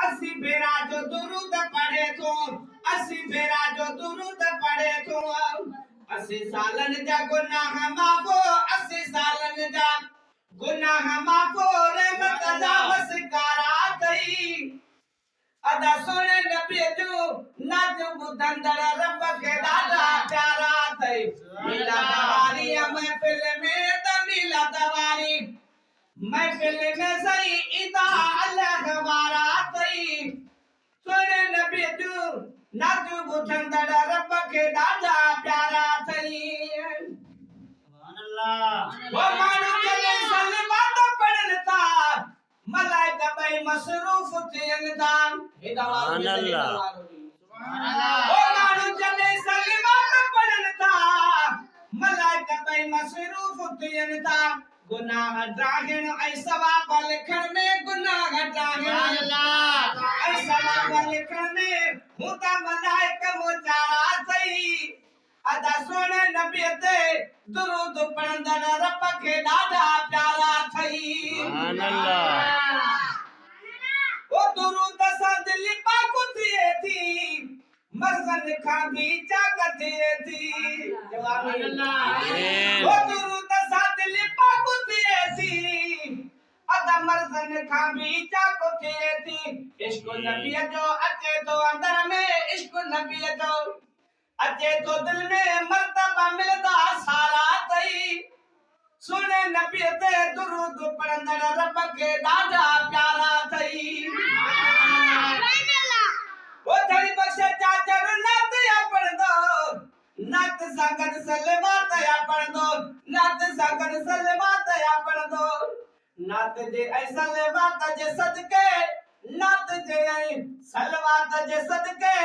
अस्सी बेरा जो दुरूद पढ़े तो, अस्सी बेरा जो दुरूद पढ़े तो, 80 सालन जा गुनाह माफ़ो, 80 सालन जा गुनाह माफ़ो, रहमत जा वसकारा थई। अदा सोने नबी जो नाच बुधंदड़ रब के ॾाढा प्यारा थई। मिला दवारी महफिल में त मिला दवारी महफिल में सही इदा अल्लाह वारा थई। सोने नबी जो नाच बुधंदड़ रब के ॾाढा प्यारा थई। वो मानो चले सलमात पढ़न था, मलाइका भाई मसरूफ थियन था। सुभान अल्लाह। वो मानो चले सलमात पढ़न था, मलाइका भाई मसरूफ थियन था। गुनाह ड्राहिण ऐं सवाब लिखण में, गुनाह ड्राहिण ऐं सवाब लिखण में हूं त मलाइका मुचारा थई। अदा सोने नबी ते दुरूद पढ़ंदड़ रब खे ॾाढा प्यारा थई। सुभान अल्लाह। वो दुरूद सां दिलि पाक थिए थी, मर्ज़न खां बि चाक थिए थी। आमीन। वो दुरूद सां दिलि पाक थिए थी, अदा मर्ज़न खां बि चाक थिए थी। इश्क नबीअ जो अचे थो अंदर में, इश्क नबीअ जो अचे तो दिल में, मर्तबा मिलदा सारा थई। सुने नबी ते दुरूद पढ़ंदड़ रब खे ॾाढा प्यारा थई। वो धड़ी बख्शे चाचर नात या पढ़ंदो, नात सां गॾु सलवात या पढ़ंदो, नात सां गॾु सलवात या पढ़ंदो। नात जे ऐं सलवात जे सदके, नात जे ऐं सलवात जे सदके